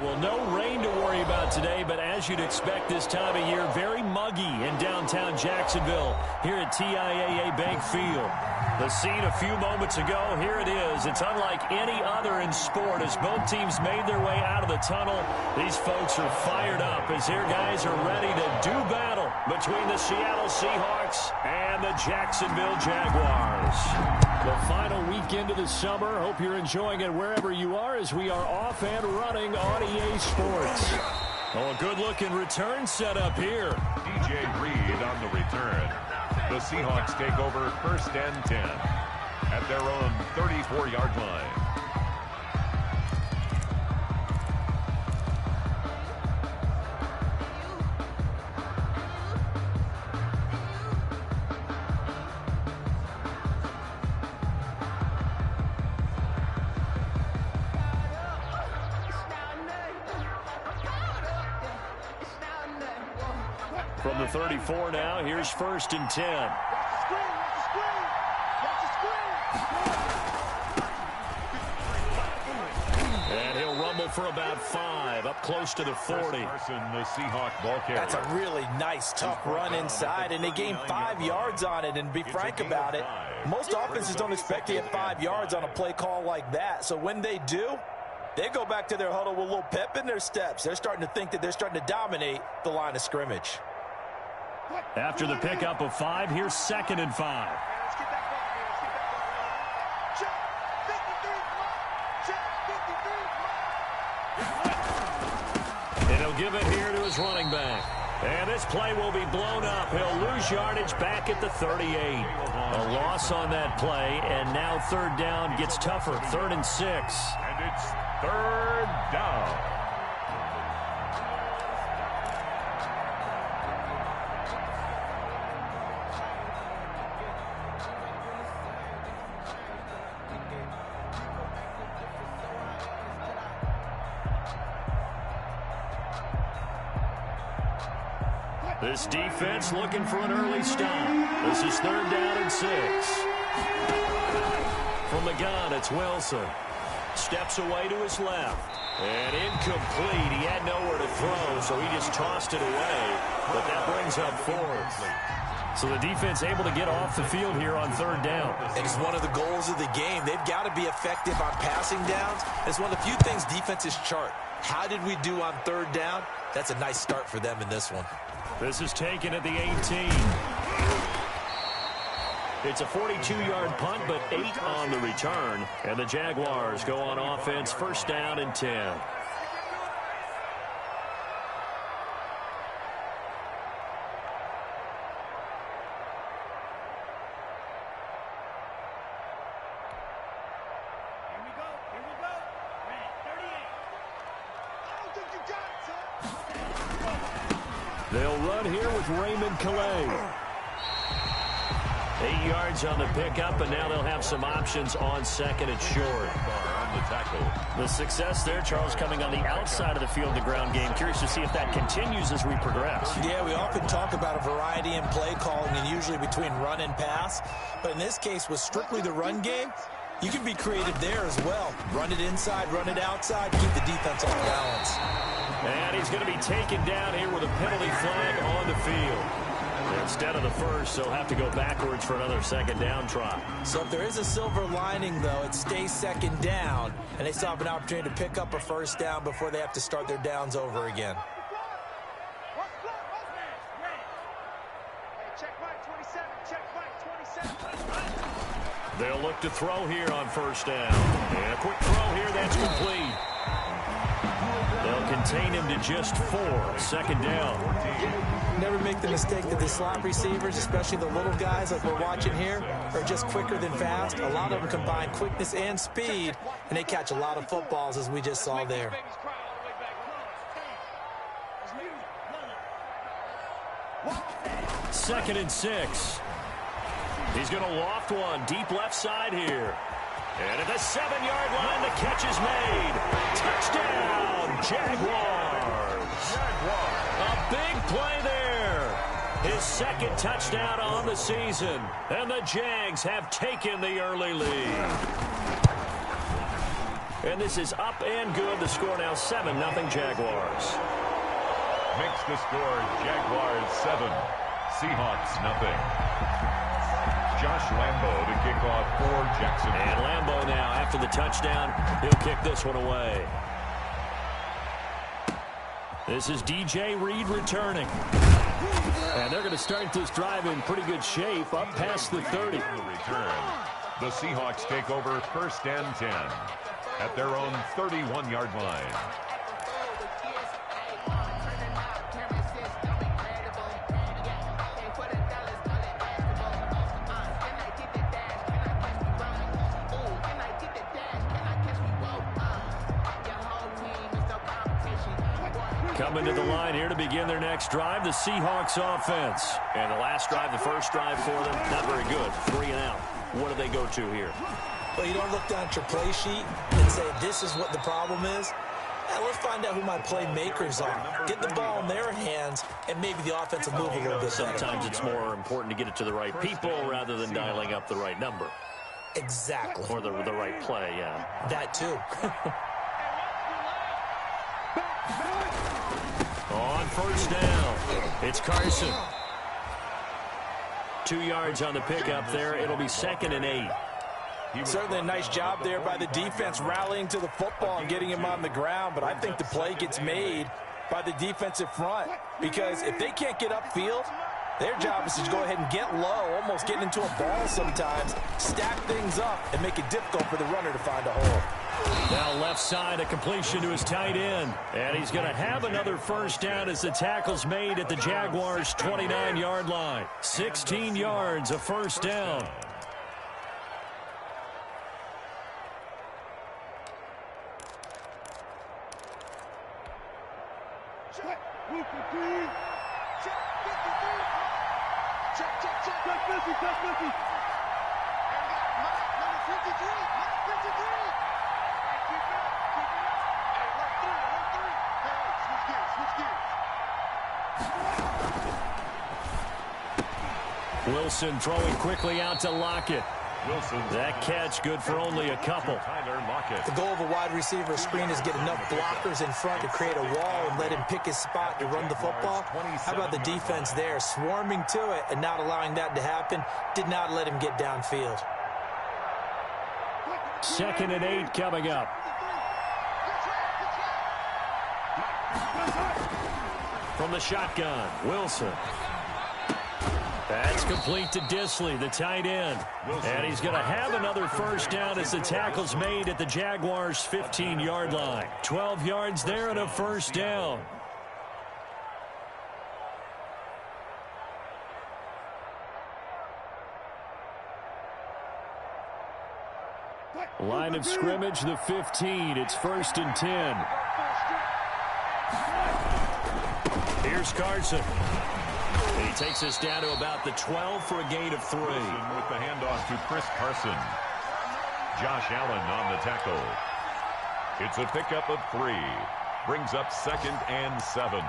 Well, no rain to worry about today, but as you'd expect this time of year, very muggy in downtown Jacksonville here at TIAA Bank Field. The scene a few moments ago, here it is. It's unlike any other in sport as both teams made their way out of the tunnel. These folks are fired up as their guys are ready to do battle between the Seattle Seahawks and the Jacksonville Jaguars. The final weekend of the summer. Hope you're enjoying it wherever you are as we are off and running on EA Sports. Oh, a good-looking return setup here. DJ Reed on the return. The Seahawks take over 1st and 10 at their own 34-yard line. From the 34 now, here's 1st and 10. And he'll rumble for about 5, up close to the 40. The Seahawk ball carrier. That's a really nice, tough run inside, and they gained 5 yards on it. And be frank about it, most offenses don't expect to get 5 yards on a play call like that. So when they do, they go back to their huddle with a little pep in their steps. They're starting to think that they're starting to dominate the line of scrimmage. After the pickup of 5, here's 2nd and 5. And he'll give it here to his running back. And this play will be blown up. He'll lose yardage back at the 38. A loss on that play, and now 3rd down gets tougher. 3rd and 6. And it's 3rd down. This defense looking for an early stop. This is 3rd down and 6. From the gun, it's Wilson. Steps away to his left. And incomplete. He had nowhere to throw, so he just tossed it away. But that brings up 4th. So the defense able to get off the field here on 3rd down. And it's one of the goals of the game. They've got to be effective on passing downs. It's one of the few things defenses chart. How did we do on 3rd down? That's a nice start for them in this one. This is taken at the 18. It's a 42-yard punt, but 8 on the return. And the Jaguars go on offense, 1st down and 10. They'll run here with Raymond Calais. 8 yards on the pickup, and now they'll have some options on 2nd and short. On the tackle. The success there, Charles, coming on the outside of the field, the ground game. Curious to see if that continues as we progress. Yeah, we often talk about a variety in play calling and usually between run and pass. But in this case, with strictly the run game, you can be creative there as well. Run it inside, run it outside, keep the defense off balance. And he's going to be taken down here with a penalty flag on the field. Instead of the first, they'll have to go backwards for another 2nd down try. So if there is a silver lining, though, it stays 2nd down, and they still have an opportunity to pick up a 1st down before they have to start their downs over again. They'll look to throw here on 1st down. And a quick throw here, that's complete. They'll contain him to just 4, 2nd down. Never make the mistake that the slot receivers, especially the little guys like we're watching here, are just quicker than fast. A lot of them combine quickness and speed, and they catch a lot of footballs, as we just saw there. 2nd and 6. He's going to loft one deep left side here. And at the 7-yard line, the catch is made. Touchdown, Jaguars. A big play there. His 2nd touchdown on the season. And the Jags have taken the early lead. And this is up and good. The score now 7-0 Jaguars. Makes the score Jaguars 7, Seahawks 0. Josh Lambo to kick off for Jacksonville. And Lambo now, after the touchdown, he'll kick this one away. This is DJ Reed returning. And they're going to start this drive in pretty good shape, up past the 30. The Seahawks take over 1st and 10 at their own 31-yard line. Coming to the line here to begin their next drive, the Seahawks offense. And the last drive, the first drive for them, not very good. 3 and out. What do they go to here? Well, you don't look down at your play sheet and say, this is what the problem is. Now, let's find out who my playmakers are. Get the ball in their hands, and maybe the offense will move a little bit better. Sometimes it's more important to get it to the right people rather than dialing up the right number. Exactly. Or the right play, yeah. That, too. On first down, it's Carson. 2 yards on the pickup there. It'll be 2nd and 8. Certainly a nice job there by the defense rallying to the football and getting him on the ground, but I think the play gets made by the defensive front because if they can't get upfield, their job is to go ahead and get low, almost get into a ball sometimes, stack things up, and make it difficult for the runner to find a hole. Now left side, a completion to his tight end. And he's going to have another first down as the tackle's made at the Jaguars' 29-yard line. 16 yards, a first down. Check, wk2. Check, 53. Check 50, check 50. And we got number 53, number 53. Wilson throwing quickly out to Lockett. Wilson. That catch good for only a couple. Tyler Lockett. The goal of a wide receiver screen is get enough blockers in front to create a wall and let him pick his spot to run the football. How about the defense there, swarming to it and not allowing that to happen? Did not let him get downfield. 2nd and 8 coming up. From the shotgun, Wilson. That's complete to Disley, the tight end. And he's going to have another first down as the tackle's made at the Jaguars' 15-yard line. 12 yards there and a first down. Line of scrimmage, the 15. It's 1st and 10. Here's Carson. He takes us down to about the 12 for a gain of 3. With the handoff to Chris Carson. Josh Allen on the tackle. It's a pickup of 3. Brings up 2nd and 7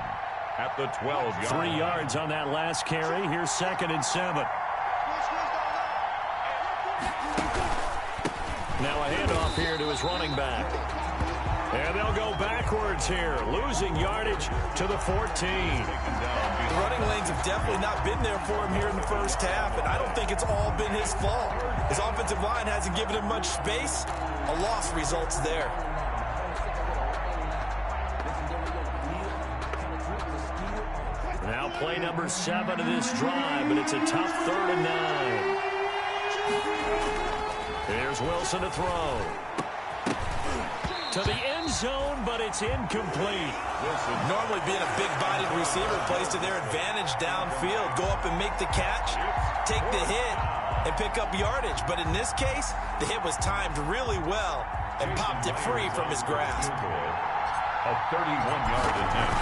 at the 12-yard line. 3 yards on that last carry. Here's 2nd and 7. Now a handoff here to his running back. And they'll go backwards here, losing yardage to the 14. The running lanes have definitely not been there for him here in the first half, and I don't think it's all been his fault. His offensive line hasn't given him much space. A loss results there. Now play number 7 of this drive, but it's a tough 3rd and 9. Here's Wilson to throw. To the end zone, but it's incomplete. Wilson, normally being a big-bodied receiver, plays to their advantage downfield. Go up and make the catch, take the hit, and pick up yardage. But in this case, the hit was timed really well and popped it free from his grasp. A 31-yard attempt.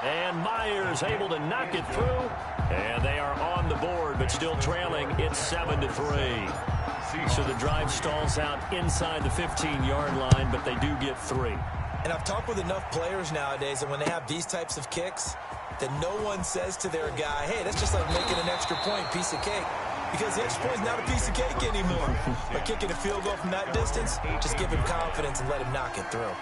And Myers able to knock it through. And they are on the board, but still trailing. It's 7-3. So the drive stalls out inside the 15-yard line, but they do get 3. And I've talked with enough players nowadays, and when they have these types of kicks, that no one says to their guy, hey, that's just like making an extra point, piece of cake. because the extra point is not a piece of cake anymore. But kicking a field goal from that distance, just give him confidence and let him knock it through.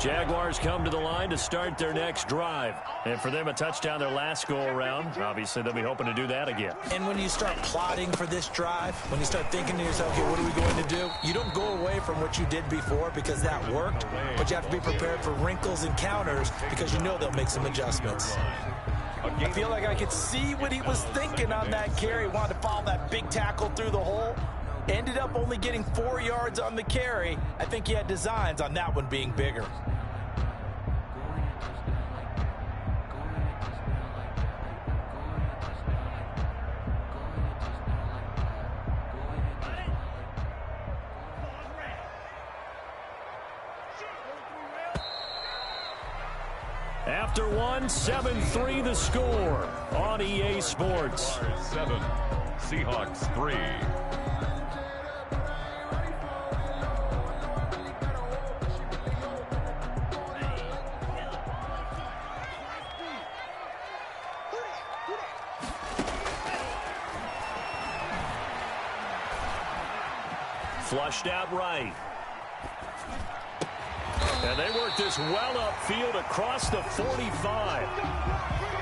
Jaguars come to the line to start their next drive. And for them, a touchdown their last go-around. Obviously, they'll be hoping to do that again. And when you start plotting for this drive, when you start thinking to yourself, okay, what are we going to do? You don't go away from what you did before because that worked, but you have to be prepared for wrinkles and counters because you know they'll make some adjustments. I feel like I could see what he was thinking on that carry. Wanted to follow that big tackle through the hole. Ended up only getting 4 yards on the carry. I think he had designs on that one being bigger. After one, 7-3 the score on EA Sports. 7, Seahawks 3. Flushed out right. And they work this well upfield across the 45.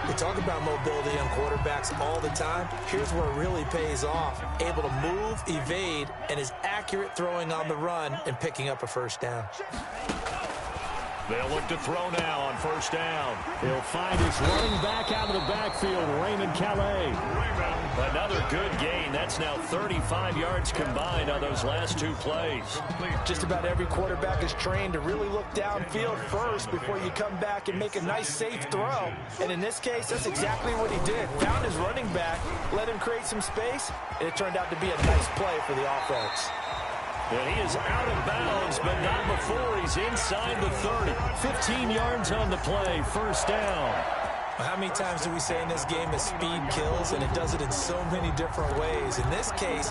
We talk about mobility on quarterbacks all the time. Here's where it really pays off. Able to move, evade, and is accurate throwing on the run and picking up a first down. They'll look to throw now on first down. He'll find his running back out of the backfield, Raymond Calais. Another good gain. That's now 35 yards combined on those last two plays. Just about every quarterback is trained to really look downfield first before you come back and make a nice, safe throw. And in this case, that's exactly what he did. Found his running back, let him create some space, and it turned out to be a nice play for the offense. And he is out of bounds, but not before he's inside the 30. 15 yards on the play, first down. How many times do we say in this game that speed kills, and it does it in so many different ways? In this case,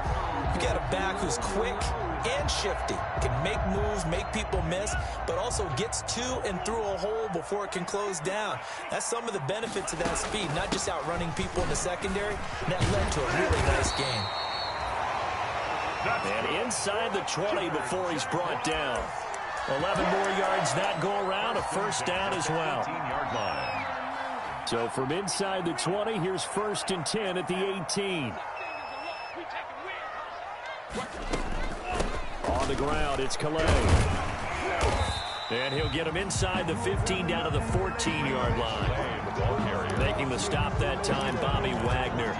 you got a back who's quick and shifty, can make moves, make people miss, but also gets to and through a hole before it can close down. That's some of the benefits of that speed, not just outrunning people in the secondary. And that led to a really nice game. And inside the 20 before he's brought down. 11 more yards that go around, a first down as well. 18-yard line. So from inside the 20, here's 1st and 10 at the 18. On the ground, it's Calais. And he'll get him inside the 15 down to the 14-yard line. Making the stop that time, Bobby Wagner.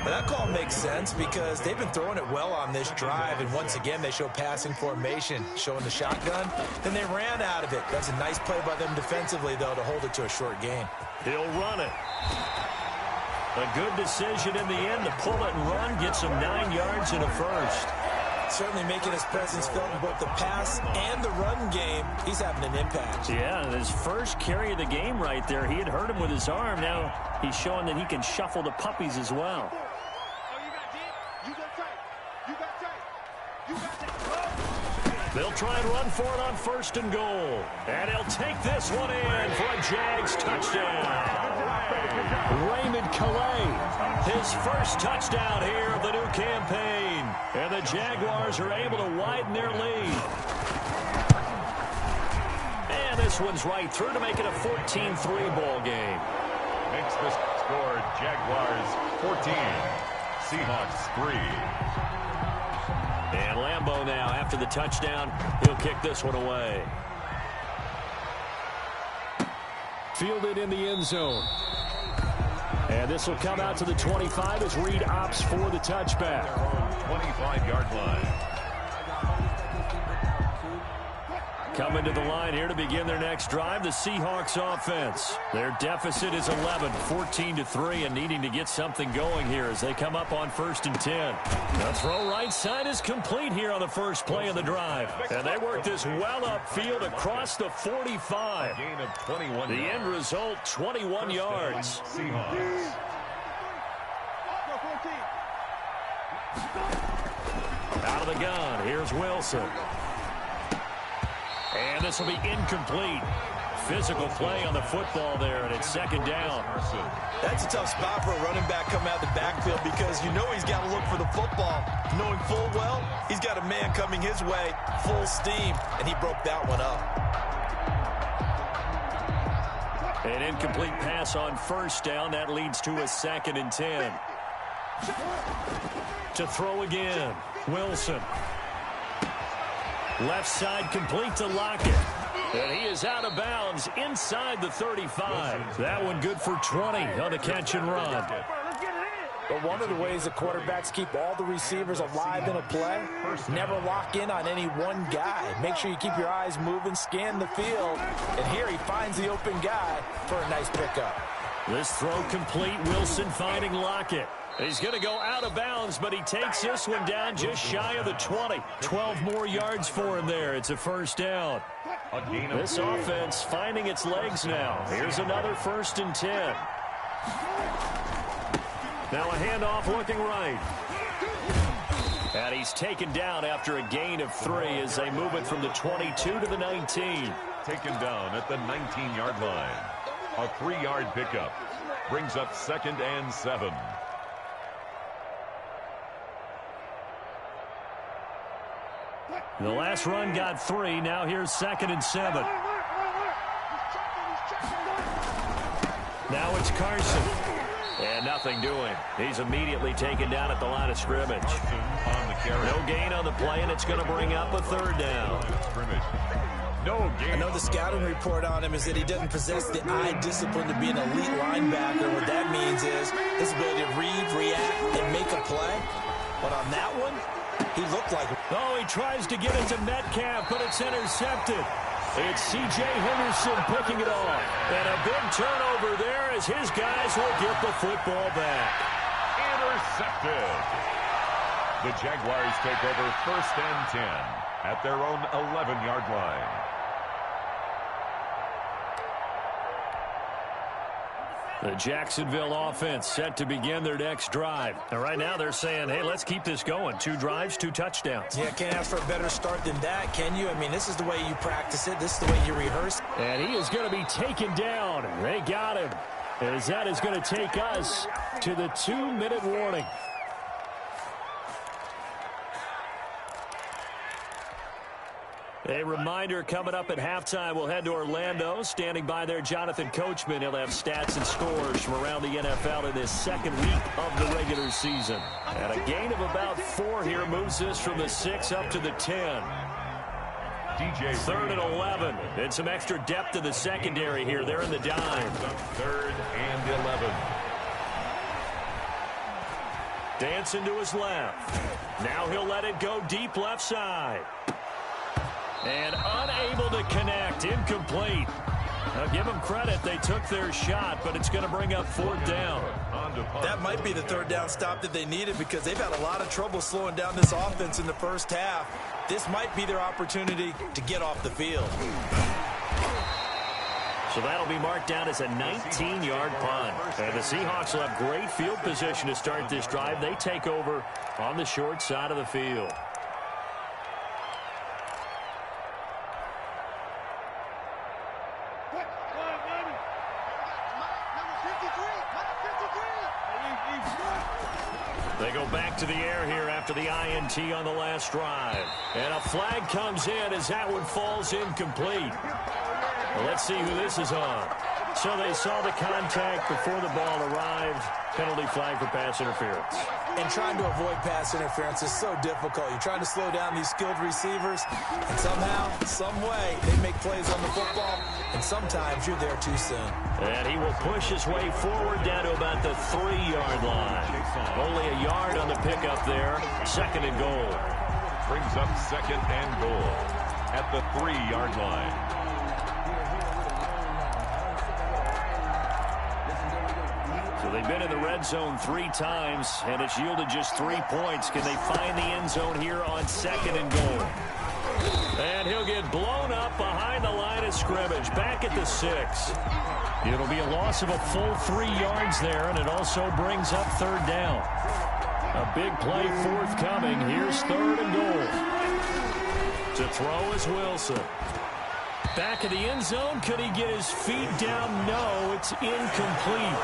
But that call makes sense because they've been throwing it well on this drive, and once again they show passing formation, showing the shotgun. Then they ran out of it. That's a nice play by them defensively, though, to hold it to a short gain. He'll run it. A good decision in the end to pull it and run, gets him 9 yards and a first. Certainly making his presence felt in both the pass and the run game. He's having an impact. Yeah, his first carry of the game right there. He had hurt him with his arm. Now he's showing that he can shuffle the puppies as well. They'll try and run for it on 1st and goal. And he'll take this one in for a Jags touchdown. Raymond Calais, his first touchdown here of the new campaign. And the Jaguars are able to widen their lead. And this one's right through to make it a 14-3 ball game. Makes the score Jaguars 14, Seahawks 3. And Lambeau now, after the touchdown, he'll kick this one away. Fielded in the end zone. And this will come out to the 25 as Reed opts for the touchback. 25-yard line. Coming to the line here to begin their next drive, the Seahawks offense. Their deficit is 11, 14-3, and needing to get something going here as they come up on 1st and 10. The throw right side is complete here on the first play of the drive. And they work this well upfield across the 45. A gain of 21 The yards. end result, 21 yards. Seahawks. Out of the gun, here's Wilson. And this will be incomplete. physical play on the football there, and it's second down. That's a tough spot for a running back coming out of the backfield because you know he's got to look for the football, knowing full well he's got a man coming his way, full steam, and he broke that one up. An incomplete pass on first down. That leads to a 2nd and 10. To throw again, Wilson. Left side complete to Lockett. And he is out of bounds inside the 35. That one good for 20 on the catch and run. But one of the ways the quarterbacks keep all the receivers alive in a play, never lock in on any one guy. Make sure you keep your eyes moving, scan the field. And here he finds the open guy for a nice pickup. This throw complete. Wilson finding Lockett. He's going to go out of bounds, but he takes this one down just shy of the 20. 12 more yards for him there. It's a first down. This offense finding its legs now. Here's another 1st and 10. Now a handoff looking right. And he's taken down after a gain of 3 as they move it from the 22 to the 19. Taken down at the 19-yard line. A 3-yard pickup. Brings up 2nd and 7. The last run got 3. Now here's 2nd and 7. Now it's Carson. And nothing doing. He's immediately taken down at the line of scrimmage. No gain on the play, and it's going to bring up a 3rd down. I know the scouting report on him is that he doesn't possess the eye discipline to be an elite linebacker. What that means is his ability to read, react, and make a play. But on that one, he looked like... Oh, he tries to get it to Metcalf, but it's intercepted. It's C.J. Henderson picking it off. And a big turnover there as his guys will get the football back. Intercepted. The Jaguars take over 1st and 10 at their own 11-yard line. The Jacksonville offense set to begin their next drive. And right now they're saying, hey, let's keep this going. 2 drives, 2 touchdowns. Yeah, can't ask for a better start than that, can you? I mean, this is the way you practice it. This is the way you rehearse. And he is going to be taken down. They got him. As that is going to take us to the 2-minute warning. A reminder coming up at halftime, we'll head to Orlando. Standing by there, Jonathan Coachman. He'll have stats and scores from around the NFL in this 2nd week of the regular season. And a gain of about 4 here moves this from the 6 up to the 10. 3rd and 11. And some extra depth in the secondary here. They're in the dime. 3rd and 11. Dancing to his left. Now he'll let it go deep left side. And unable to connect. Incomplete. Now give them credit. They took their shot, but it's going to bring up 4th down. That might be the 3rd down stop that they needed because they've had a lot of trouble slowing down this offense in the first half. This might be their opportunity to get off the field. So that'll be marked down as a 19-yard punt. And the Seahawks will have great field position to start this drive. They take over on the short side of the field. They go back to the air here after the INT on the last drive. And a flag comes in as that one falls incomplete. Well, let's see who this is on. So they saw the contact before the ball arrived. Penalty flag for pass interference. And trying to avoid pass interference is so difficult. You're trying to slow down these skilled receivers, and somehow, some way, they make plays on the football, and sometimes you're there too soon. And he will push his way forward down to about the 3-yard line. Only a yard on the pickup there. 2nd and goal. Brings up 2nd and goal at the 3-yard line. So they've been in the red zone 3 times, and it's yielded just 3 points. Can they find the end zone here on 2nd and goal? And he'll get blown up behind the line of scrimmage, back at the 6. It'll be a loss of a full 3 yards there, and it also brings up 3rd down. A big play forthcoming. Here's 3rd and goal. To throw is Wilson. back of the end zone. Could he get his feet down? No, it's incomplete.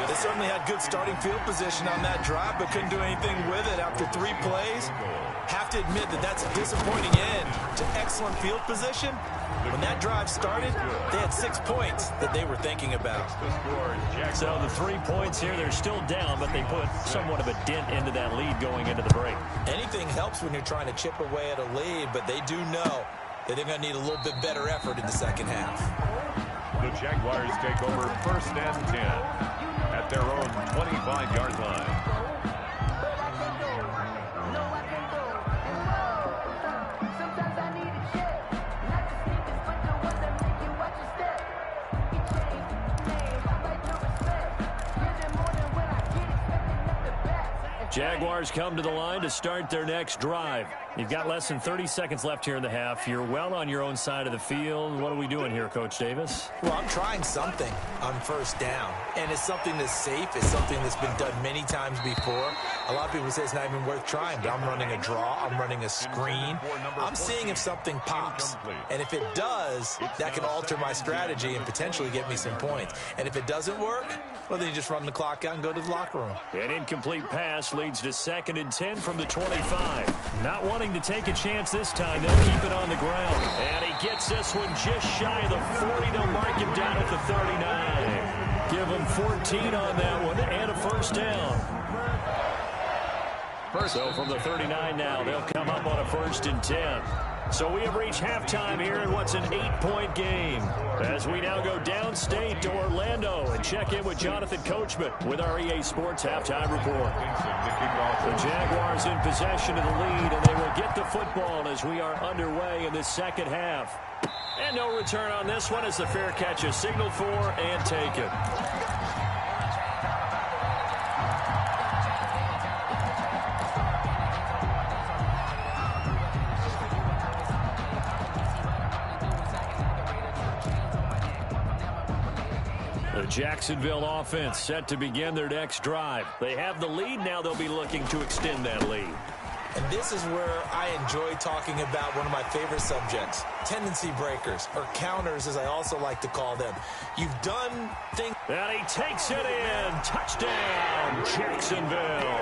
They certainly had good starting field position on that drive, but couldn't do anything with it after 3 plays. Have to admit that that's a disappointing end to excellent field position. When that drive started, they had 6 points that they were thinking about. So the 3 points here, they're still down, but they put somewhat of a dent into that lead going into the break. Anything helps when you're trying to chip away at a lead, but they do know that they're going to need a little bit better effort in the second half. The Jaguars take over 1st and 10 at their own 25-yard line. Jaguars come to the line to start their next drive. You've got less than 30 seconds left here in the half. You're well on your own side of the field. What are we doing here, Coach Davis? Well, I'm trying something on 1st down, and it's something that's safe. It's something that's been done many times before. A lot of people say it's not even worth trying, but I'm running a draw. I'm running a screen. I'm seeing if something pops, and if it does, that can alter my strategy and potentially get me some points. And if it doesn't work, well, then you just run the clock out and go to the locker room. An incomplete pass leads to 2nd and 10 from the 25. Not wanting to take a chance this time, they'll keep it on the ground. And he gets this one just shy of the 40. They'll mark him down at the 39. Give him 14 on that one and a 1st down. So from the 39 now, they'll come up on a 1st and 10. So we have reached halftime here in what's an 8-point game. As we now go downstate to Orlando and check in with Jonathan Coachman with our EA Sports Halftime Report. The Jaguars in possession of the lead, and they will get the football as we are underway in this second half. And no return on this one as the fair catch is signaled for and taken. The Jacksonville offense set to begin their next drive. They have the lead. Now they'll be looking to extend that lead. And this is where I enjoy talking about one of my favorite subjects, tendency breakers, or counters as I also like to call them. You've done things. And he takes it in. Touchdown, Jacksonville.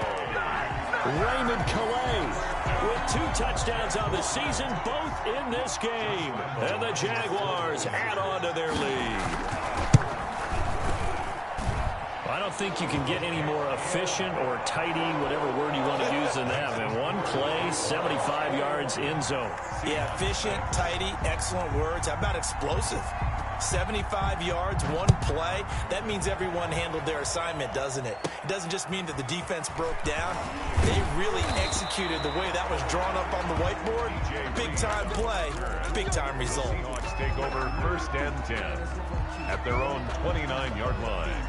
Raymond Calais with 2 touchdowns on the season, both in this game. And the Jaguars add on to their lead. I don't think you can get any more efficient or tidy, whatever word you want to use than that. I mean, 1 play, 75 yards end zone. Yeah, efficient, tidy, excellent words. How about explosive? 75 yards, 1 play. That means everyone handled their assignment, doesn't it? It doesn't just mean that the defense broke down. They really executed the way that was drawn up on the whiteboard. Big-time play, big-time result. Seahawks take over 1st and 10 at their own 29-yard line.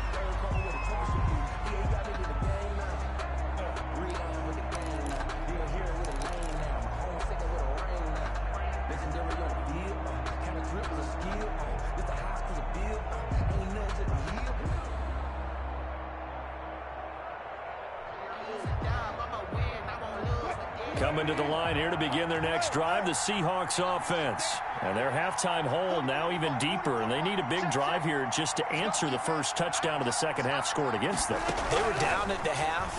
Coming to the line here to begin their next drive, the Seahawks offense. And their halftime hole now even deeper, and they need a big drive here just to answer the first touchdown of the second half scored against them. They were down at the half.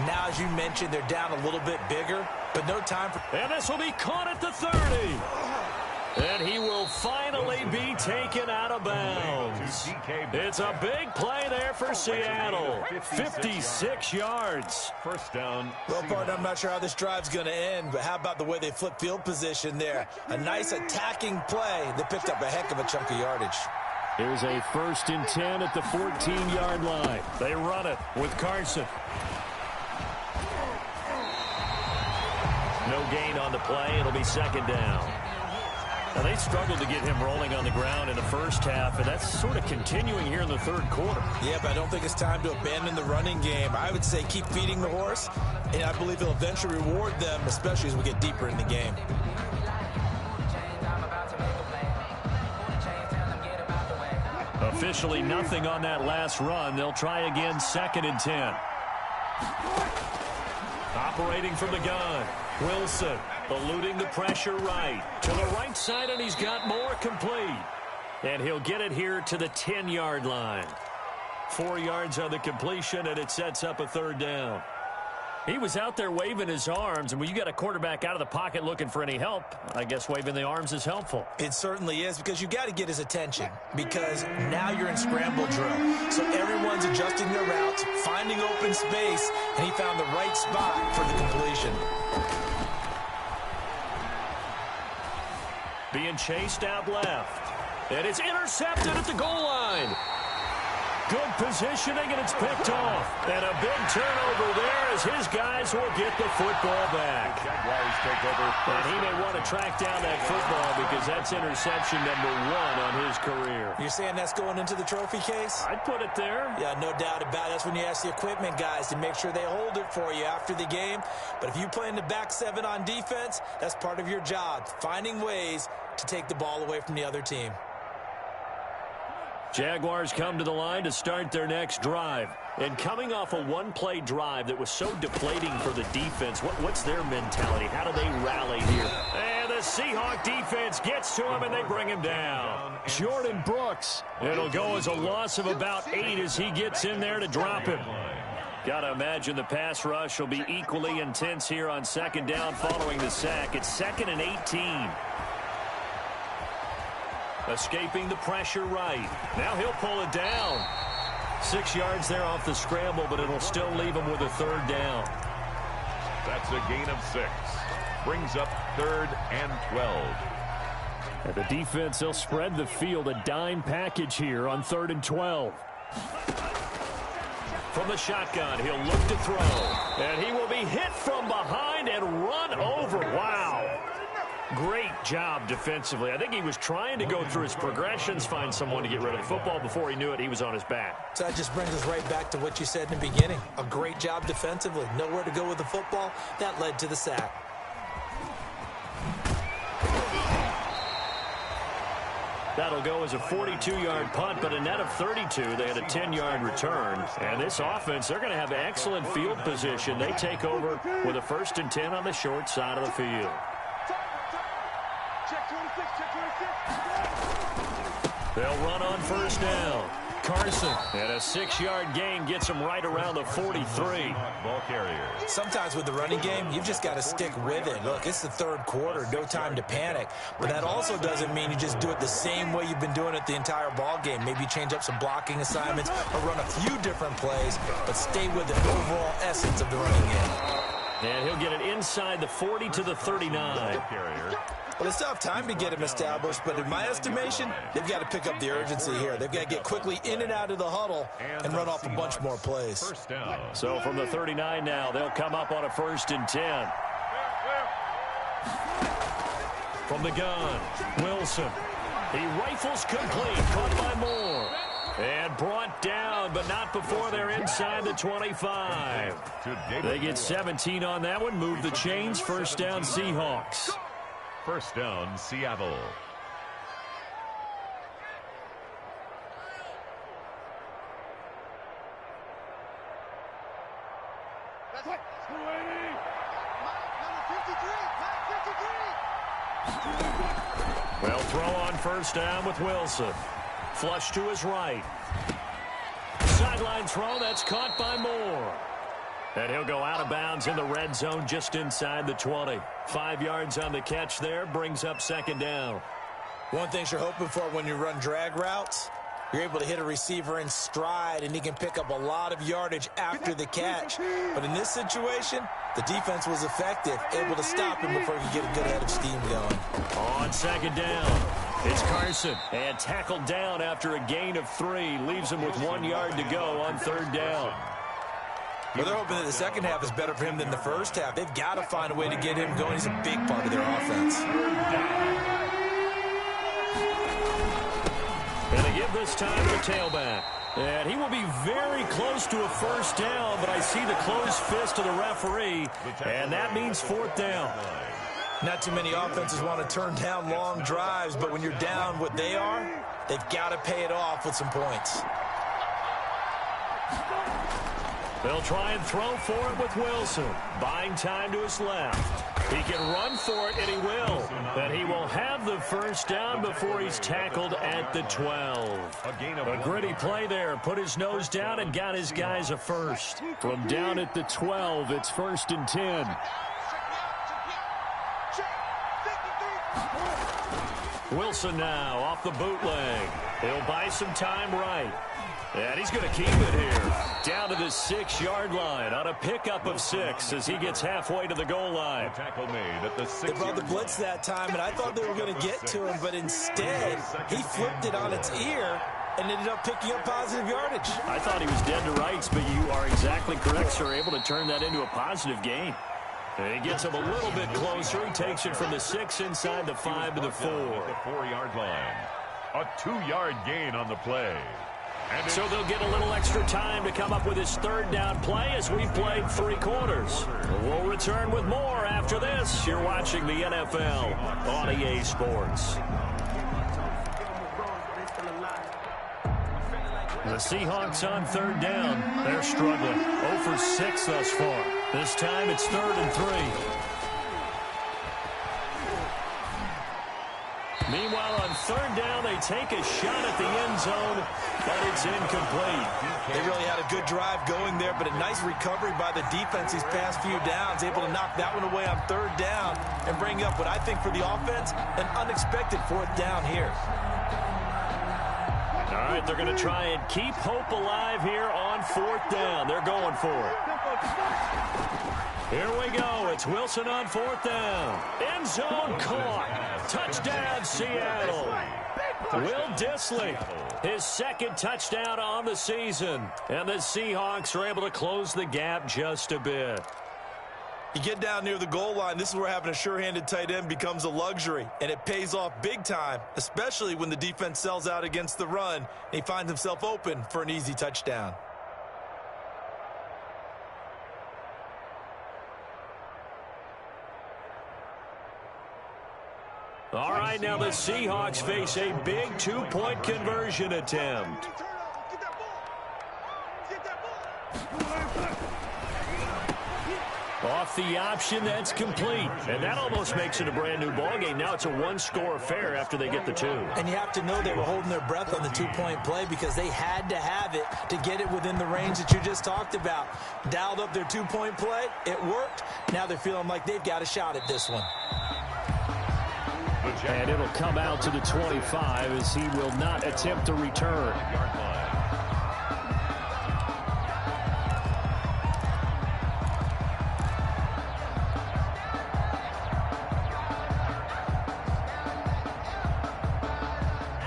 Now, as you mentioned, they're down a little bit bigger, but no time for... And this will be caught at the 30. And he will finally be taken out of bounds. It's a big play there for Seattle. 56 yards. 1st down. Well, partner, I'm not sure how this drive's going to end, but how about the way they flip field position there? A nice attacking play that picked up a heck of a chunk of yardage. Here's a 1st and 10 at the 14-yard line. They run it with Carson. No gain on the play. It'll be 2nd down. Now, they struggled to get him rolling on the ground in the first half, and that's sort of continuing here in the 3rd quarter. Yeah, but I don't think it's time to abandon the running game. I would say keep feeding the horse, and I believe he'll eventually reward them, especially as we get deeper in the game. Officially nothing on that last run. They'll try again, 2nd and 10. Operating from the gun, Wilson. Eluding the pressure right. To the right side, and he's got more complete. And he'll get it here to the 10-yard line. 4 yards on the completion, and it sets up a third down. He was out there waving his arms, and when you got a quarterback out of the pocket looking for any help, I guess waving the arms is helpful. It certainly is, because you got to get his attention, because now you're in scramble drill. So everyone's adjusting their routes, finding open space, and he found the right spot for the completion. Being chased out left. And it's intercepted at the goal line. Good positioning, and it's picked off. And a big turnover there as his guys will get the football back. Jaguars take over. And he may want to track down that football because that's interception number 1 on his career. You're saying that's going into the trophy case? I'd put it there. Yeah, no doubt about it. That's when you ask the equipment guys to make sure they hold it for you after the game. But if you play in the back 7 on defense, that's part of your job, finding ways to take the ball away from the other team. Jaguars come to the line to start their next drive. And coming off a one-play drive that was so deflating for the defense, what's their mentality? How do they rally here? And the Seahawk defense gets to him, and they bring him down. Jordan Brooks. It'll go as a loss of about 8 as he gets in there to drop him. Got to imagine the pass rush will be equally intense here on second down following the sack. It's 2nd and 18. Escaping the pressure right. Now he'll pull it down. 6 yards there off the scramble, but it'll still leave him with a third down. That's a gain of 6. Brings up 3rd and 12. And the defense, they'll spread the field, a dime package here on 3rd and 12. From the shotgun, he'll look to throw. And he will be hit from behind and run over. Wow. Great job defensively. I think he was trying to go through his progressions, find someone to get rid of the football. Before he knew it, he was on his back. So that just brings us right back to what you said in the beginning. A great job defensively. Nowhere to go with the football. That led to the sack. That'll go as a 42-yard punt, but a net of 32. They had a 10-yard return. And this offense, they're going to have excellent field position. They take over with a 1st and 10 on the short side of the field. They'll run on 1st down. Carson, and a 6-yard gain gets him right around the 43. Ball carrier. Sometimes with the running game, you've just got to stick with it. Look, it's the 3rd quarter, no time to panic. But that also doesn't mean you just do it the same way you've been doing it the entire ball game. Maybe change up some blocking assignments or run a few different plays, but stay with the overall essence of the running game. And he'll get it inside the 40 to the 39. Well, they still have time to get him established, but in my estimation, they've got to pick up the urgency here. They've got to get quickly in and out of the huddle and run off a bunch more plays. So from the 39 now, they'll come up on a 1st and 10. From the gun, Wilson. He rifles complete, caught by Moore. And brought down, but not before they're inside the 25. They get 17 on that one, move the chains, 1st down Seahawks. 1st down, Seattle. They'll throw on 1st down with Wilson. Flush to his right. Sideline throw, that's caught by Moore. And he'll go out of bounds in the red zone just inside the 20. 5 yards on the catch there, brings up 2nd down. One thing you're hoping for when you run drag routes, you're able to hit a receiver in stride, and he can pick up a lot of yardage after the catch. But in this situation, the defense was effective, able to stop him before he could get a good head of steam going. On 2nd down, it's Carson. And tackled down after a gain of 3. Leaves him with 1 yard to go on 3rd down. Well, they're hoping that the second half is better for him than the first half. They've got to find a way to get him going. He's a big part of their offense. And they give this time to the tailback. And he will be very close to a 1st down, but I see the closed fist of the referee, and that means 4th down. Not too many offenses want to turn down long drives, but when you're down what they are, they've got to pay it off with some points. They'll try and throw for it with Wilson. Buying time to his left. He can run for it, and he will. And he will have the first down before he's tackled at the 12. A gritty play there. Put his nose down and got his guys a first. From down at the 12, it's 1st and 10. Wilson now off the bootleg. He'll buy some time right. And he's going to keep it here. Down to the 6-yard line on a pickup of 6 as he gets halfway to the goal line. Tackle made at the 6-yard They brought the blitz that time, and I thought they were going to get to him, but instead he flipped it on its ear and ended up picking up positive yardage. I thought he was dead to rights, but you are exactly correct, sir. Able to turn that into a positive gain. And he gets him a little bit closer. He takes it from the 6 inside the 5 to the 4. The 4-yard line. A 2-yard gain on the play. So they'll get a little extra time to come up with his 3rd down play as we've played 3 quarters. We'll return with more after this. You're watching the NFL on EA Sports. The Seahawks on 3rd down. They're struggling. 0 for 6 thus far. This time it's 3rd and 3. Meanwhile, on 3rd down, they take a shot at the end zone, but it's incomplete. They really had a good drive going there, but a nice recovery by the defense these past few downs, able to knock that one away on 3rd down and bring up what I think for the offense, an unexpected 4th down here. All right, they're going to try and keep hope alive here on 4th down. They're going for it. Here we go. It's Wilson on 4th down. End zone caught. Touchdown, Seattle. Will Dissly, his 2nd touchdown on the season. And the Seahawks are able to close the gap just a bit. You get down near the goal line, this is where having a sure-handed tight end becomes a luxury, and it pays off big time, especially when the defense sells out against the run, and he finds himself open for an easy touchdown. All right, now the Seahawks face a big 2-point conversion attempt. Off the option, that's complete. And that almost makes it a brand new ballgame. Now it's a 1-score affair after they get the 2. And you have to know they were holding their breath on the 2-point play because they had to have it to get it within the range that you just talked about. Dialed up their 2-point play. It worked. Now they're feeling like they've got a shot at this one. And it'll come out to the 25 as he will not attempt to return.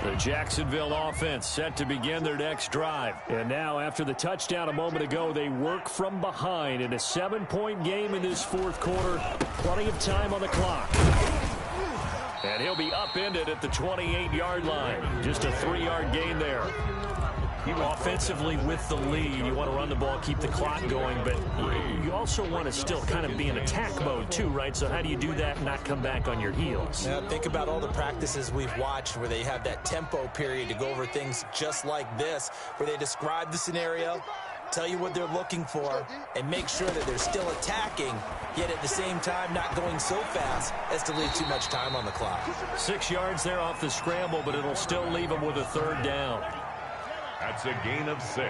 The Jacksonville offense set to begin their next drive. And now after the touchdown a moment ago, they work from behind in a 7-point game in this 4th quarter. Plenty of time on the clock. And he'll be upended at the 28-yard line. Just a 3-yard gain there. Offensively with the lead, you want to run the ball, keep the clock going, but you also want to still kind of be in attack mode too, right? So how do you do that and not come back on your heels? Now, think about all the practices we've watched where they have that tempo period to go over things just like this, where they describe the scenario, tell you what they're looking for, and make sure that they're still attacking, yet at the same time not going so fast as to leave too much time on the clock. 6 yards there off the scramble, but it'll still leave them with a 3rd down. That's a gain of 6.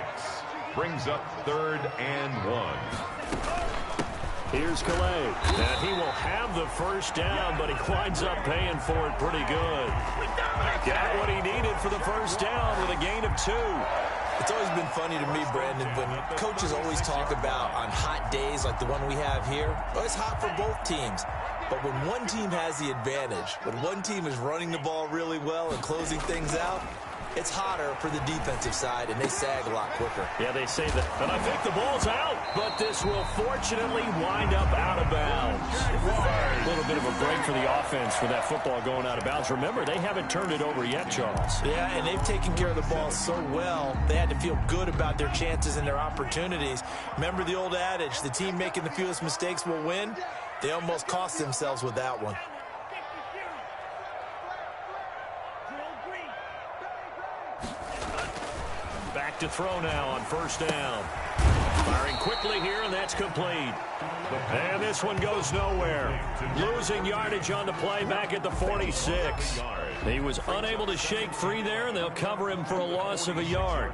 Brings up 3rd and 1. Here's Calais. And he will have the first down, but he winds up paying for it pretty good. Got what he needed for the first down with a gain of 2. It's always been funny to me, Brandon, when coaches always talk about on hot days like the one we have here, well, it's hot for both teams. But when one team has the advantage, when one team is running the ball really well and closing things out, it's hotter for the defensive side, and they sag a lot quicker. Yeah, they say that. And I think the ball's out, but this will fortunately wind up out of bounds. A little bit of a break for the offense for that football going out of bounds. Remember, they haven't turned it over yet, Charles. Yeah, and they've taken care of the ball so well, they had to feel good about their chances and their opportunities. Remember the old adage, the team making the fewest mistakes will win? They almost cost themselves with that one. Back to throw now on first down. Firing quickly here, and that's complete. And this one goes nowhere. Losing yardage on the play back at the 46. He was unable to shake free there, and they'll cover him for a loss of a yard.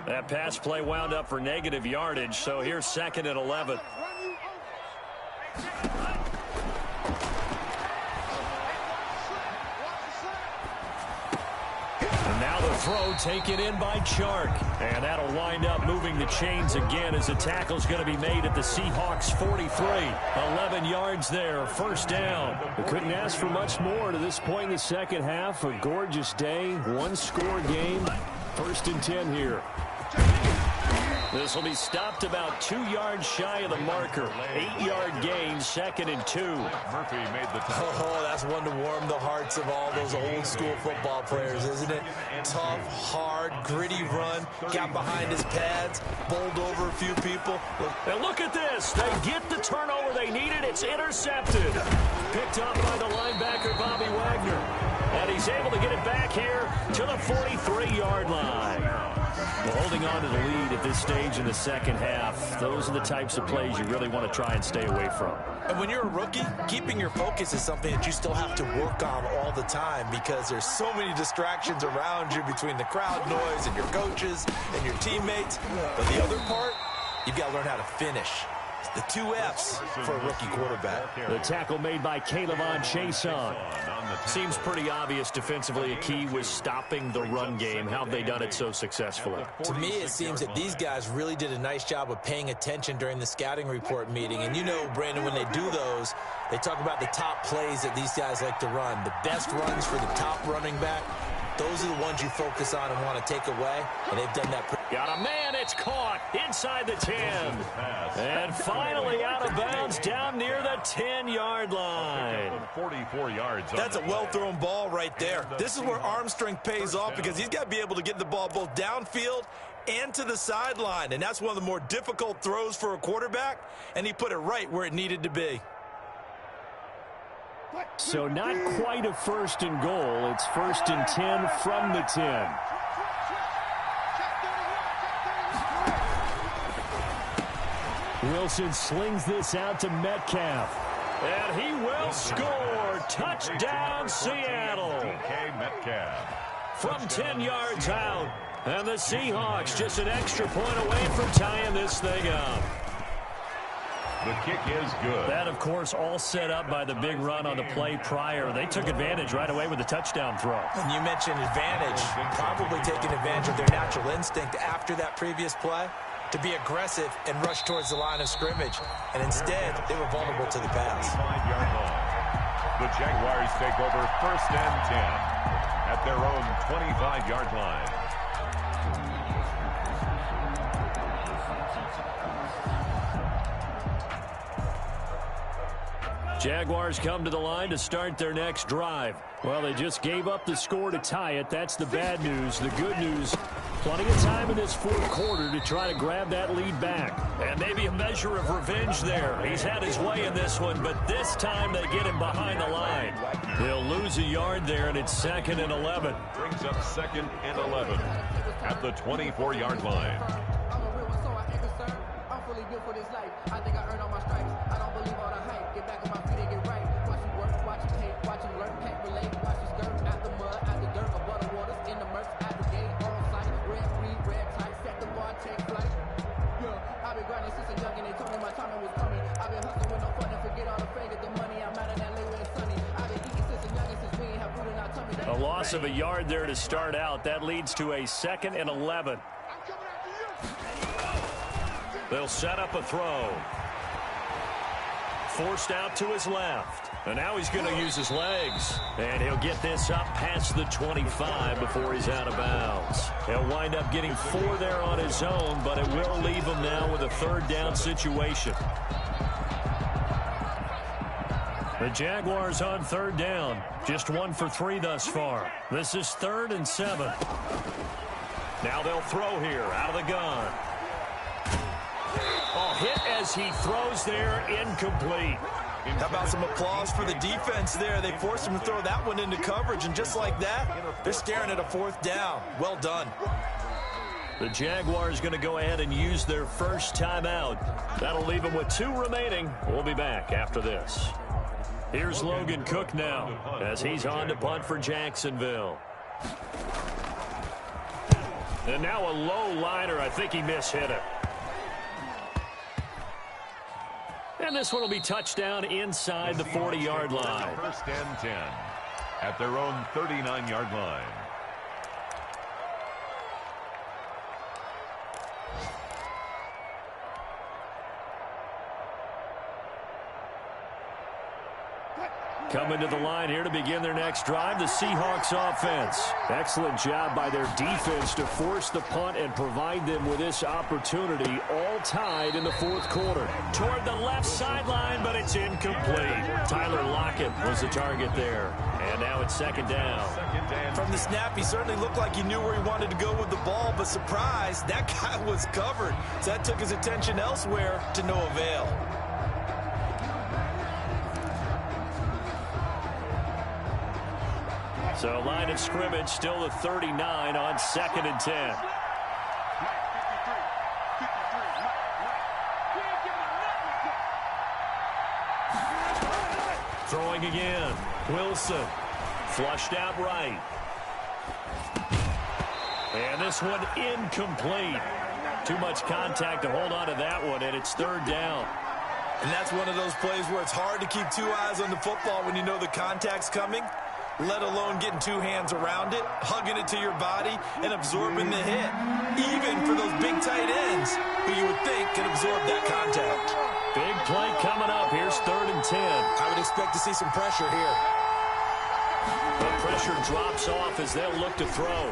That pass play wound up for negative yardage, so here's 2nd and 11. And now the throw taken in by Chark. And that'll wind up moving the chains again as the tackle's going to be made at the Seahawks 43. 11 yards there, 1st down. We couldn't ask for much more to this point in the second half. A gorgeous day, 1-score game. 1st and 10 here. This will be stopped about 2 yards shy of the marker. 8-yard gain, 2nd and 2. Murphy made the tackle. Oh, that's one to warm the hearts of all those old-school football players, isn't it? Tough, hard, gritty run. Got behind his pads, bowled over a few people. And look at this. They get the turnover they needed. It's intercepted. Picked up by the linebacker, Bobby Wagner. And he's able to get it back here to the 43-yard line. Well, holding on to the lead at this stage in the second half, those are the types of plays you really want to try and stay away from. And when you're a rookie, keeping your focus is something that you still have to work on all the time because there's so many distractions around you between the crowd noise and your coaches and your teammates. But the other part, you've got to learn how to finish. The 2 F's for a rookie quarterback. The tackle made by Calebon Chason. Seems pretty obvious defensively. A key was stopping the run game. How have they done it so successfully? To me, it seems that these guys really did a nice job of paying attention during the scouting report meeting. And you know, Brandon, when they do those, they talk about the top plays that these guys like to run. The best runs for the top running back. Those are the ones you focus on and want to take away, and they've done that. Got a man, it's caught inside the 10. And finally out of bounds down near the 10-yard line. 44 yards. That's a well-thrown ball right there. This is where arm strength pays off because he's got to be able to get the ball both downfield and to the sideline, and that's one of the more difficult throws for a quarterback, and he put it right where it needed to be. So not quite a 1st and goal. It's 1st and 10 from the 10. Wilson slings this out to Metcalf. And he will score. Touchdown, Seattle. DK Metcalf. From 10 yards out. And the Seahawks just an extra point away from tying this thing up. The kick is good. That, of course, all set up by the big run on the play prior. They took advantage right away with the touchdown throw. And you mentioned advantage, probably taking advantage of their natural instinct after that previous play to be aggressive and rush towards the line of scrimmage. And instead, they were vulnerable to the pass. 5-yard line. The Jaguars take over 1st and 10 at their own 25-yard line. Jaguars come to the line to start their next drive. Well, they just gave up the score to tie it. That's the bad news. The good news, plenty of time in this 4th quarter to try to grab that lead back. And maybe a measure of revenge there. He's had his way in this one, but this time they get him behind the line. He'll lose a yard there, and it's 2nd and 11. Brings up 2nd and 11 at the 24-yard line. A loss of a yard there to start out. That leads to a 2nd and 11. They'll set up a throw. Forced out to his left. And now he's going to use his legs. And he'll get this up past the 25 before he's out of bounds. He'll wind up getting 4 there on his own, but it will leave him now with a 3rd down situation. The Jaguars on 3rd down. Just 1 for 3 thus far. This is 3rd and 7. Now they'll throw here out of the gun. Oh, hit as he throws there, incomplete. How about some applause for the defense there? They forced him to throw that one into coverage, and just like that, they're staring at a 4th down. Well done. The Jaguars going to go ahead and use their first timeout. That'll leave them with 2 remaining. We'll be back after this. Here's Logan Cook now as he's on to punt for Jacksonville. And now a low liner. I think he mishit it. And this one will be touchdown inside the 40-yard line. First and 10 at their own 39-yard line. Coming to the line here to begin their next drive, the Seahawks offense. Excellent job by their defense to force the punt and provide them with this opportunity, all tied in the 4th quarter. Toward the left sideline, but it's incomplete. Tyler Lockett was the target there. And now it's 2nd down. From the snap, he certainly looked like he knew where he wanted to go with the ball, but surprise, that guy was covered. So that took his attention elsewhere to no avail. So line of scrimmage still the 39 on 2nd and 10. Throwing again. Wilson flushed out right. And this one incomplete. Too much contact to hold on to that one, and it's 3rd down. And that's one of those plays where it's hard to keep 2 eyes on the football when you know the contact's coming, let alone getting 2 hands around it, hugging it to your body, and absorbing the hit. Even for those big tight ends who you would think could absorb that contact. Big play coming up. Here's 3rd and 10. I would expect to see some pressure here. The pressure drops off as they'll look to throw.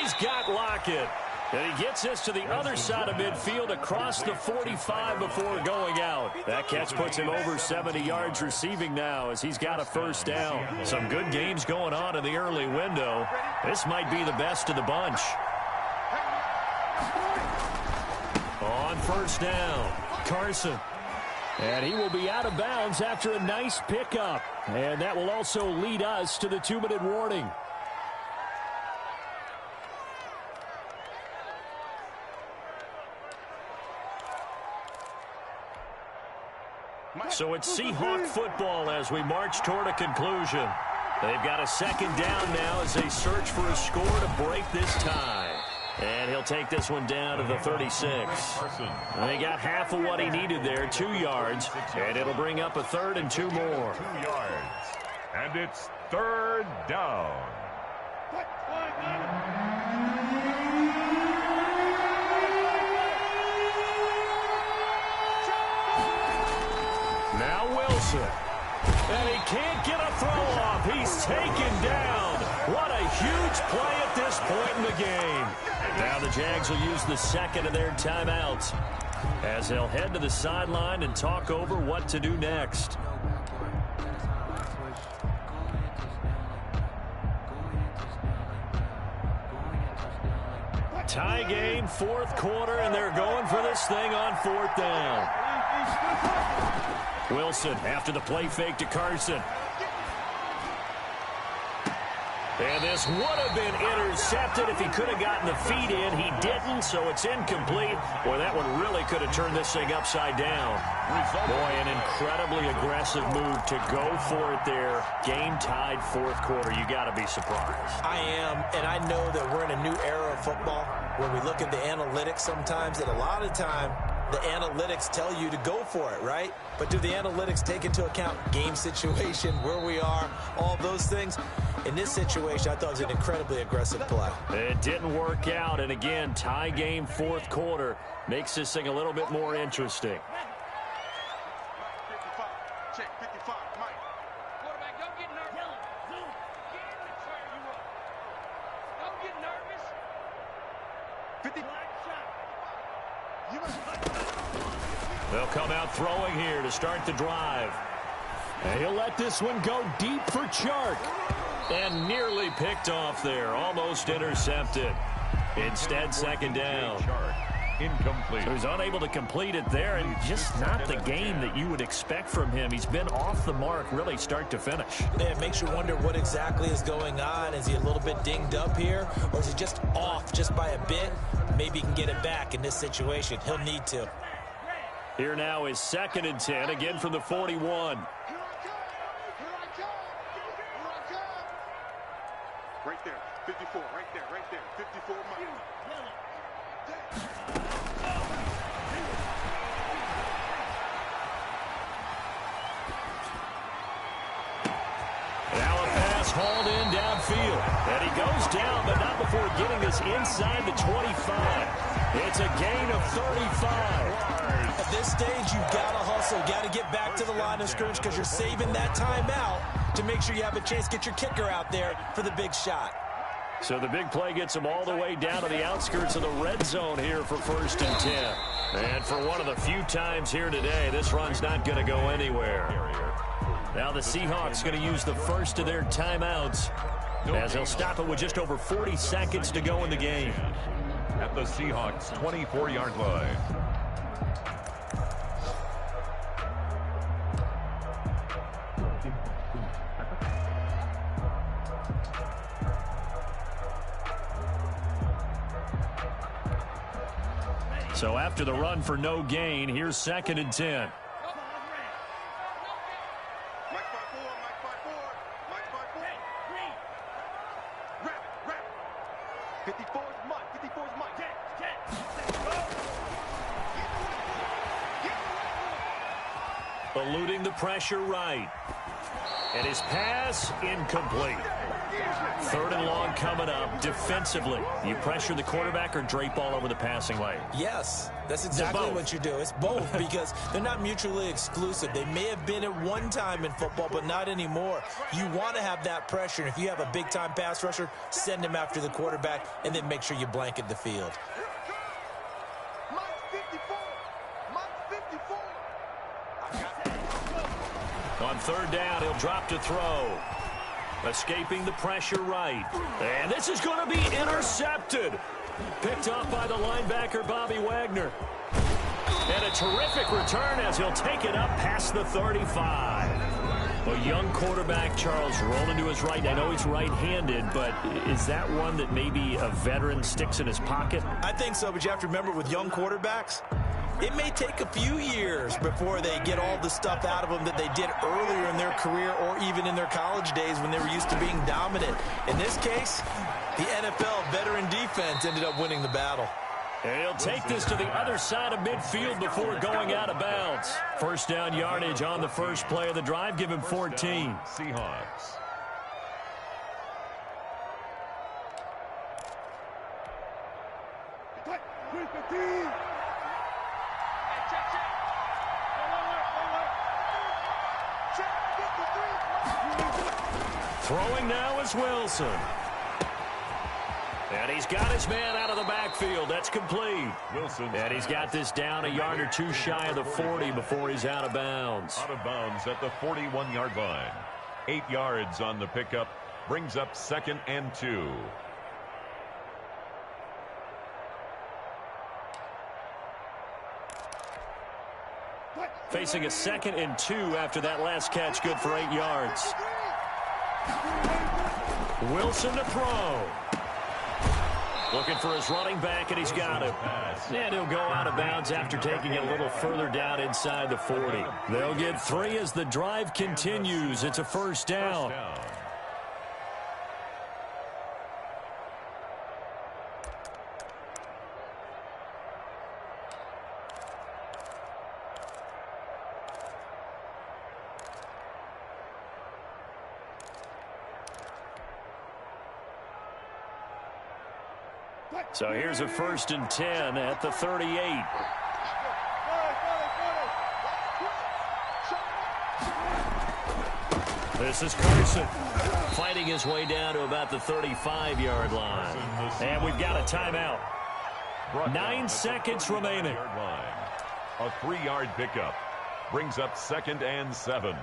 He's got Lockett. And he gets this to the other side of midfield across the 45 before going out. That catch puts him over 70 yards receiving now as he's got a 1st down. Some good games going on in the early window. This might be the best of the bunch. On 1st down, Carson. And he will be out of bounds after a nice pickup. And that will also lead us to the 2-minute warning. So it's Seahawk football as we march toward a conclusion. They've got a 2nd down now as they search for a score to break this tie. And he'll take this one down to the 36. And he got half of what he needed there, 2 yards. And it'll bring up a 3rd and 2 more. 2 yards. And it's 3rd down. Now Wilson. And he can't get a throw off. He's taken down. What a huge play at this point in the game. Now the Jags will use the 2nd of their timeouts as they'll head to the sideline and talk over what to do next. Tie game, 4th quarter, and they're going for this thing on 4th down. Wilson after the play fake to Carson. And this would have been intercepted if he could have gotten the feet in. He didn't, so it's incomplete. Boy, that one really could have turned this thing upside down. Boy, an incredibly aggressive move to go for it there. Game tied 4th quarter. You got to be surprised. I am, and I know that we're in a new era of football where we look at the analytics sometimes, and a lot of the time, the analytics tell you to go for it, right? But do the analytics take into account game situation, where we are, all those things? In this situation, I thought it was an incredibly aggressive play. It didn't work out, and again, tie game 4th quarter makes this thing a little bit more interesting. Check 55, Mike. Quarterback, don't get nervous. Get in the chair you up. Don't get nervous. 50. They'll come out throwing here to start the drive. And he'll let this one go deep for Chark. And nearly picked off there. Almost intercepted. Instead, 2nd down. Incomplete. So he's unable to complete it there, and just not the game that you would expect from him. He's been off the mark really start to finish. Yeah, it makes you wonder what exactly is going on. Is he a little bit dinged up here, or is he just off just by a bit? Maybe he can get it back in this situation. He'll need to. Here now is 2nd and 10, again from the 41. Right there, 54, right there, 54 Mike. Now a pass hauled in downfield. And he goes down, but not before getting this inside the 25. It's a gain of 35. At this stage, you've got to hustle. Got to get back to the line of scrimmage because you're saving that timeout to make sure you have a chance to get your kicker out there for the big shot. So the big play gets him all the way down to the outskirts of the red zone here for 1st and 10. And for one of the few times here today, this run's not going to go anywhere. Now the Seahawks going to use the first of their timeouts as they'll stop it with just over 40 seconds to go in the game. At the Seahawks' 24-yard line. So after the run for no gain, here's 2nd and 10. Mike 5-4, Mike 5-4, Mike 5-4. Wrap it. 54 is Mike, 54 is Mike. Eluding the pressure right. And his pass incomplete. 3rd and long coming up. Defensively, you pressure the quarterback or drape all over the passing lane? Yes, that's exactly what you do. It's both because they're not mutually exclusive. They may have been at one time in football, but not anymore. You want to have that pressure. And if you have a big-time pass rusher, send him after the quarterback and then make sure you blanket the field. Mike 54, Mike 54. On 3rd down, he'll drop to throw. Escaping the pressure right. And this is going to be intercepted. Picked off by the linebacker, Bobby Wagner. And a terrific return as he'll take it up past the 35. A young quarterback, Charles, rolling to his right. I know he's right-handed, but is that one that maybe a veteran sticks in his pocket? I think so, but you have to remember with young quarterbacks, it may take a few years before they get all the stuff out of them that they did earlier in their career or even in their college days when they were used to being dominant. In this case, the NFL veteran defense ended up winning the battle. And he'll take this to the other side of midfield before going out of bounds. 1st down yardage on the first play of the drive. Give him 14. Seahawks. Throwing now is Wilson. And he's got his man out of the backfield. That's complete. Wilson. And he's got this down a yard or two shy of the 40 before he's out of bounds. Out of bounds at the 41-yard line. 8 yards on the pickup. Brings up 2nd and 2. Facing a 2nd and 2 after that last catch, good for 8 yards. Wilson to throw. Looking for his running back, and he's got him. And he'll go out of bounds after taking it a little further down inside the 40. They'll get 3 as the drive continues. It's a 1st down. So here's a 1st and 10 at the 38. This is Carson fighting his way down to about the 35-yard line. And we've got a timeout. 9 seconds remaining. A 3-yard pickup. Brings up 2nd and 7.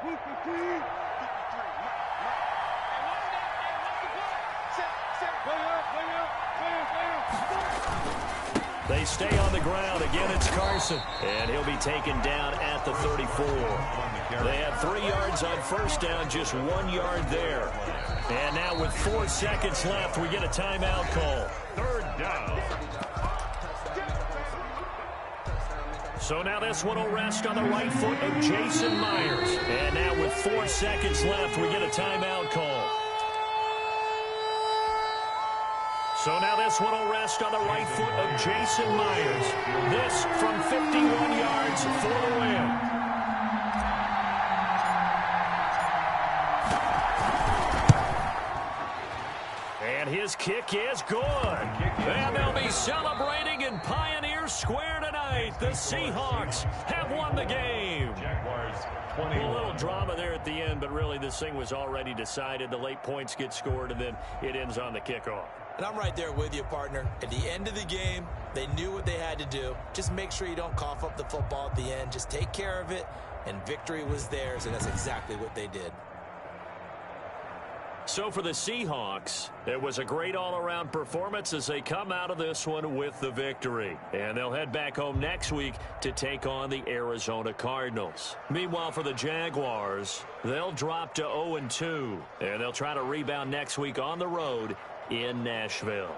They stay on the ground. Again, it's Carson. And he'll be taken down at the 34. They had 3 yards on first down, just 1 yard there. And now with 4 seconds left, we get a timeout call. 3rd down. So now this one will rest on the right foot of Jason Myers. And now with 4 seconds left, we get a timeout call. So now this one will rest on the right foot of Jason Myers. This from 51 yards for the win. And his kick is good. And they'll be celebrating in Pioneer Square tonight. The Seahawks have won the game. Jaguars 21. A little drama there at the end, but really this thing was already decided. The late points get scored, and then it ends on the kickoff. And I'm right there with you, partner. At the end of the game, they knew what they had to do. Just make sure you don't cough up the football at the end. Just take care of it, and victory was theirs, and that's exactly what they did. So for the Seahawks, it was a great all-around performance as they come out of this one with the victory. And they'll head back home next week to take on the Arizona Cardinals. Meanwhile, for the Jaguars, they'll drop to 0-2, and they'll try to rebound next week on the road in Nashville.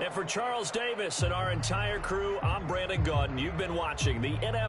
And for Charles Davis and our entire crew, I'm Brandon Gaudin. You've been watching the NFL